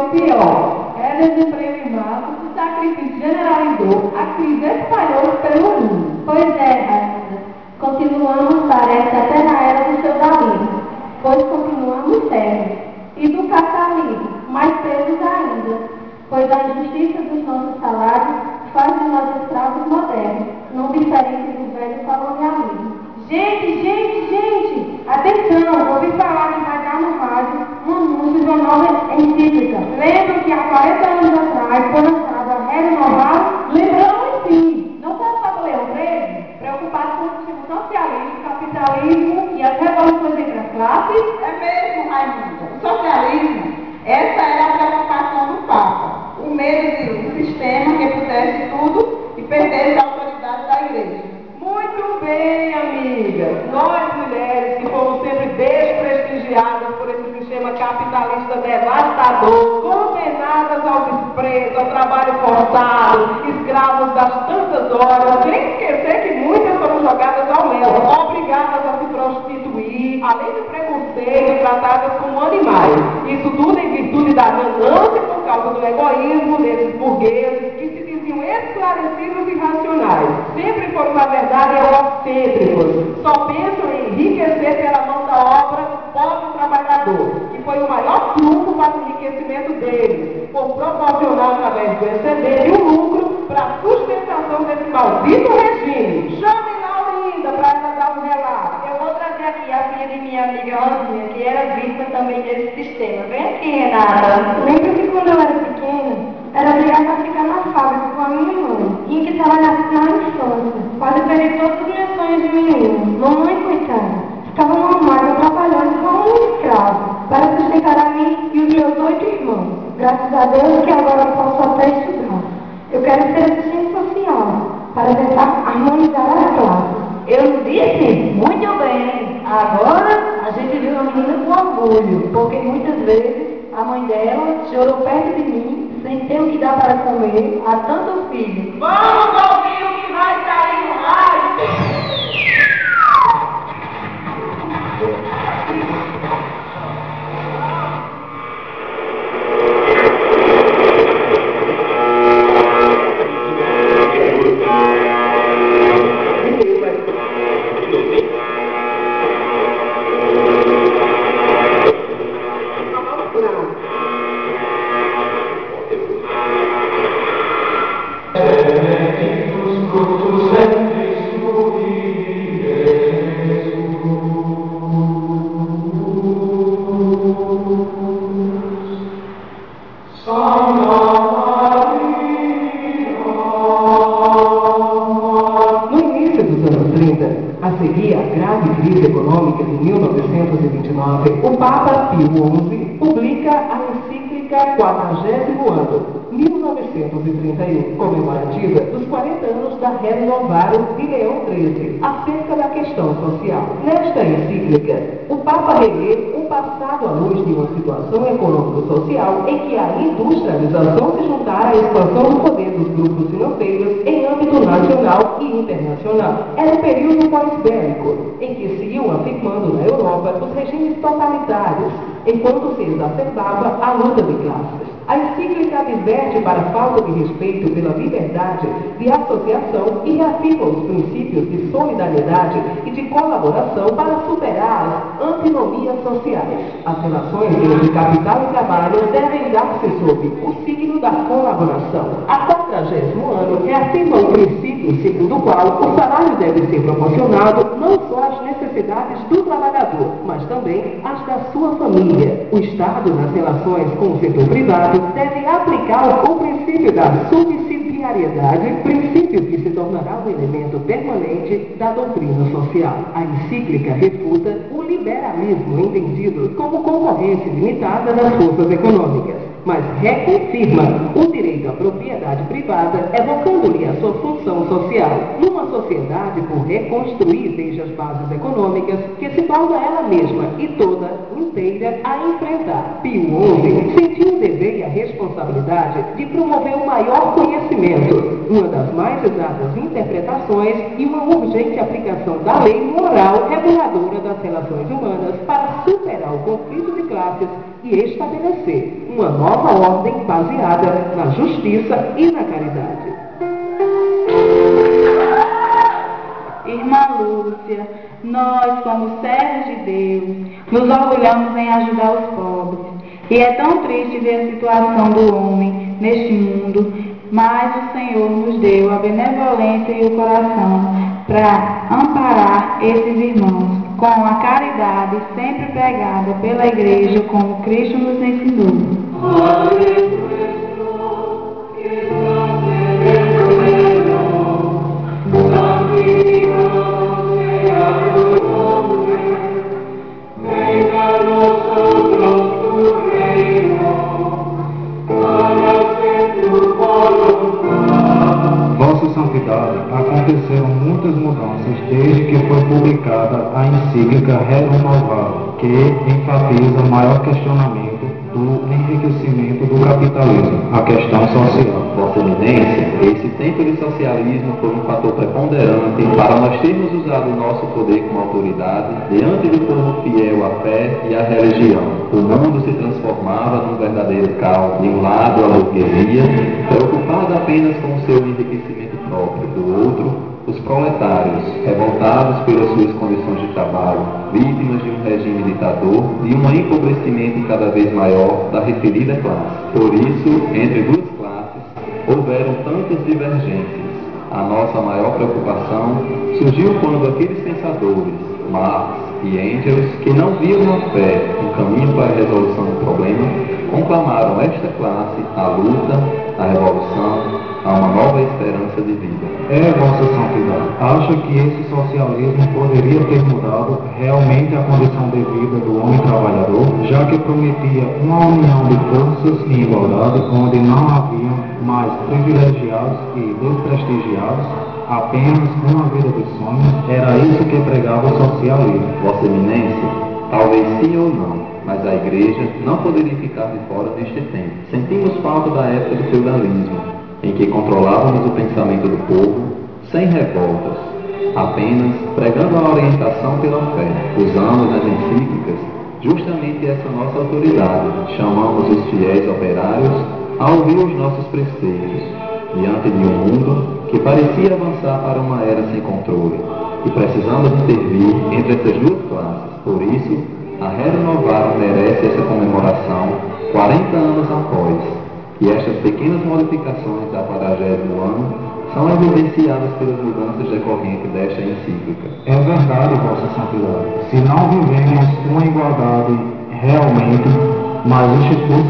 o pior. É desemprego em massa, o sacrifício generalizou, a crise espalhou-se pelo mundo. Pois é, Raíssa. Continuamos, parece, até na era do feudalismo, pois continuamos sérios. E do capitalismo, mais presos ainda, pois a injustiça dos nossos salários faz de nós escravos modernos, não diferentes do velho colonialismo. Gente! Atenção, ouvi falar que vai dar no rádio um anúncio de uma nova encíclica. Lembram que há 40 anos atrás foi lançada a Regra Noval? Lembramos sim. Não foi só do Leão XIII, preocupado com o sistema socialismo, capitalismo e as revoluções entre as classes? É mesmo, Raimunda. O socialismo, essa era a preocupação do Papa. O medo de um sistema que pudesse tudo e perdesse a autoridade da igreja. Muito bem, amiga. Nós, mulheres, que fomos sempre desprestigiadas por esse sistema capitalista devastador, condenadas ao desprezo, ao trabalho forçado, escravos das tantas horas, sem esquecer que muitas foram jogadas ao léu, obrigadas a se prostituir, além do preconceito, tratadas como animais. Isso tudo em virtude da ganância por causa do egoísmo desses burgueses que se diziam esclarecidos e racionais. Sempre foram, na verdade, egocêntricos. Só pensam em enriquecer pela mão da obra do pobre trabalhador, que foi o maior trunfo para o enriquecimento deles, por proporcionar, através do excedente, um lucro para a sustentação desse maldito regime. Chame Laurinda para ela dar um relato. Eu vou trazer aqui a filha de minha amiga Rosinha, que era vítima também desse sistema. Vem aqui, Renata. Lembro que quando eu era pequena, era obrigada a ficar na fábrica com a minha mãe. Tinha que trabalhar na infância. Quase perdi todos os meus sonhos de menina. Mamãe, coitada, ficava numa máquina trabalhando como um escravo para sustentar a mim e os meus 8 irmãos. Graças a Deus que agora eu posso até estudar. Eu quero ser assistente social para tentar harmonizar as classes. Eu disse, muito bem. Agora a gente viu a menina com orgulho, porque muitas vezes a mãe dela chorou perto de mim, sem ter o que dar para comer a tanto filho. Vamos ouvir o que vai sair no rádio. O Papa Pio XI publica a encíclica 40º ano, 1931, comemorativa dos 40 anos da Rerum Novarum de Leão XIII, acerca da questão social. Nesta encíclica, o Papa relê um passado à luz de uma situação econômico-social em que a industrialização se juntara à expansão do poder dos grupos financeiros em âmbito nacional e internacional. Era um período pós-bélico, em que se iam afirmando na Europa os regimes totalitários, enquanto se exacerbava a luta de classes. A encíclica adverte para a falta de respeito pela liberdade de associação e reafirma os princípios de solidariedade e de colaboração para superar as antinomias sociais. As relações entre capital e trabalho devem dar-se sob o signo da colaboração. A 40º ano reafirma o princípio segundo o qual o salário deve ser proporcionado não só às necessidades do trabalhador, mas também às da sua família. O Estado, nas relações com o setor privado, deve aplicar o princípio da subsidiariedade, princípio que se tornará um elemento permanente da doutrina social. A encíclica refuta o liberalismo entendido como concorrência limitada das forças econômicas, mas reconfirma o direito à propriedade privada, evocando-lhe a sua função social, numa sociedade por reconstruir desde as bases econômicas, que se torna ela mesma e toda inteira a enfrentar. Pio XI sentiu o dever e a responsabilidade de promover o maior conhecimento, uma das mais exatas interpretações e uma urgente aplicação da lei moral reguladora das relações humanas para superar o conflito de classes e estabelecer uma nova ordem baseada na justiça e na caridade. Irmã Lúcia, nós, como servos de Deus, nos orgulhamos em ajudar os pobres. E é tão triste ver a situação do homem neste mundo, mas o Senhor nos deu a benevolência e o coração para amparar esses irmãos, com a caridade sempre pregada pela Igreja, como Cristo nos ensinou. Vossa Santidade, aconteceram muitas mudanças desde que foi publicada a encíclica Rerum Novarum, que enfatiza o maior questionamento do enriquecimento do capitalismo, a questão social. Vossa Eminência, esse tempo de socialismo foi um fator preponderante para nós termos usado o nosso poder como autoridade diante do povo fiel à fé e à religião. O mundo se transformava num verdadeiro caos. De um lado, a burguesia, preocupada apenas com o seu enriquecimento próprio; do outro, os proletários, revoltados pelas suas condições de trabalho, vítimas de um regime ditador e um empobrecimento cada vez maior da referida classe. Por isso, entre duas classes, houveram tantas divergências. A nossa maior preocupação surgiu quando aqueles pensadores, Marx e Engels, que não viam na fé um caminho para a resolução do problema, conclamaram esta classe à luta, à revolução, a uma nova esperança de vida. Vossa Santidade, acha que esse socialismo poderia ter mudado realmente a condição de vida do homem trabalhador, já que prometia uma união de forças em igualdade, onde não haviam mais privilegiados e desprestigiados, apenas uma vida de sonhos? Era isso que pregava o socialismo. Vossa Eminência, talvez sim ou não, mas a Igreja não poderia ficar de fora deste tempo. Sentimos falta da época do feudalismo, em que controlávamos o pensamento do povo, sem revoltas, apenas pregando a orientação pela fé. Usamos nas encíclicas justamente essa nossa autoridade. Chamamos os fiéis operários a ouvir os nossos preceitos, diante de um mundo que parecia avançar para uma era sem controle, e precisamos intervir entre essas duas classes. Por isso, a Rerum Novarum merece essa comemoração 40 anos após, e estas pequenas modificações da 40º ano são evidenciadas pelas mudanças decorrentes desta encíclica. É verdade, Vossa Santidade. Se não vivemos uma igualdade realmente, mas o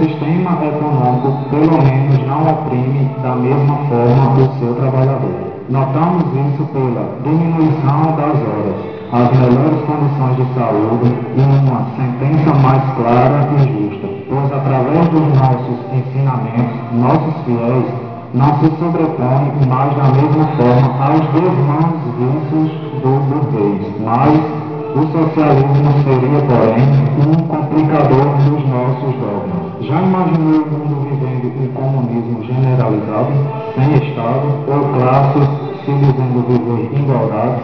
sistema econômico pelo menos não oprime da mesma forma o seu trabalhador. Notamos isso pela diminuição das horas, as melhores condições de saúde e uma sentença mais clara e justa, pois através dos nossos ensinamentos, nossos fiéis não se sobrepõem mais da mesma forma aos desmandos vícios do burguês, mas o socialismo seria, porém, um complicador dos nossos dogmas. Já imaginou o mundo vivendo um comunismo generalizado, sem Estado, ou classes se dizendo viver em igualdade,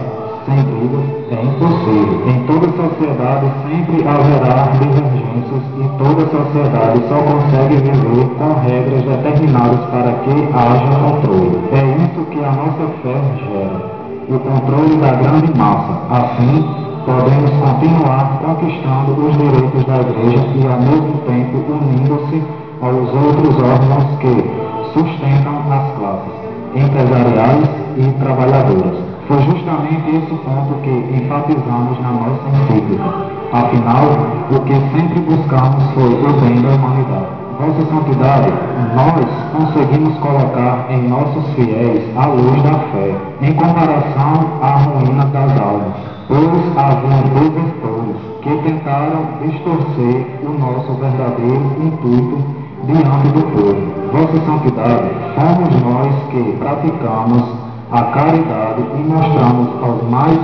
sem brigas? É impossível. Em toda sociedade sempre haverá divergências e toda sociedade só consegue viver com regras determinadas para que haja controle. É isso que a nossa fé gera, o controle da grande massa. Assim, podemos continuar conquistando os direitos da Igreja e, ao mesmo tempo, unindo-se aos outros órgãos que sustentam as classes empresariais e trabalhadoras. Foi justamente esse ponto que enfatizamos na nossa encíclica. Afinal, o que sempre buscamos foi o bem da humanidade. Vossa Santidade, nós conseguimos colocar em nossos fiéis a luz da fé, em comparação à ruína das almas, pois haviam desertores que tentaram distorcer o nosso verdadeiro intuito diante do povo. Vossa Santidade, fomos nós que praticamos a caridade e mostramos aos mais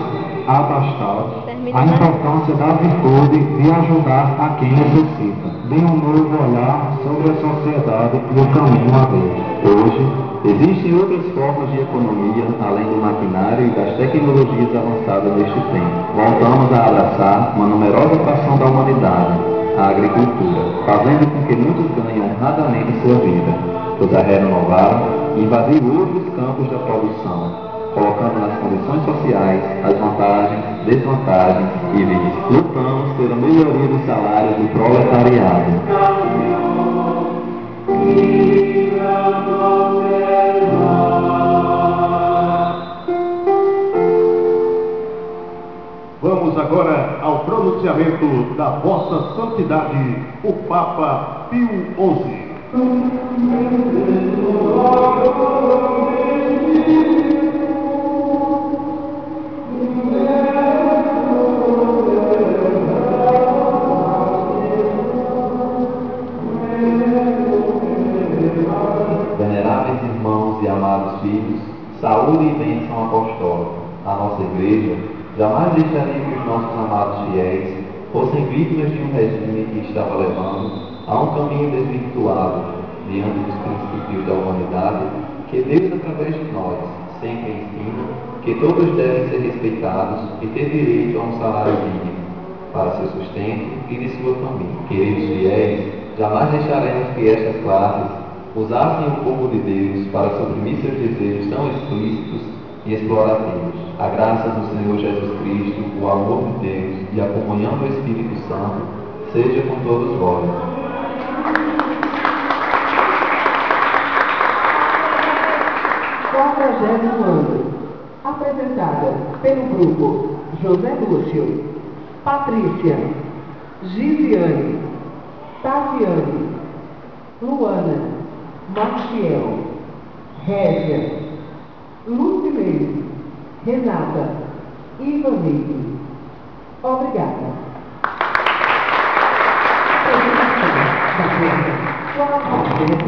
abastados a importância da virtude de ajudar a quem necessita, de um novo olhar sobre a sociedade e o caminho a Deus. Hoje, Existem outras formas de economia, além do maquinário e das tecnologias avançadas neste tempo. Voltamos a abraçar uma numerosa fração da humanidade, a agricultura, fazendo com que muitos ganhem honradamente sua vida, pois a renovaram e invadiu outros campos da produção, colocando nas condições sociais as vantagens, desvantagens e vícios. Lutamos pela melhoria dos salários do proletariado. Vamos agora ao pronunciamento da Vossa Santidade, o Papa Pio XI. Veneráveis irmãos e amados filhos, saúde e bênção apostólica. A nossa Igreja jamais deixaria que os nossos amados fiéis fossem vítimas de um regime que estava levando a um caminho desvirtuado diante dos princípios da humanidade que Deus, através de nós, sempre ensina que todos devem ser respeitados e ter direito a um salário digno para seu sustento e de sua família. Queridos fiéis, jamais deixaremos que estas classes usassem o povo de Deus para suprimir seus desejos tão explícitos e explorativos. A graça do Senhor Jesus Cristo, o amor de Deus e a comunhão do Espírito Santo seja com todos vós. Quadragésimo ano, apresentada pelo grupo José Lúcio, Patrícia, Gisiane, Tatiane, Luana, Maciel, Régia, Lucilene, Renata, Ivanildo. Obrigada. Apresentação da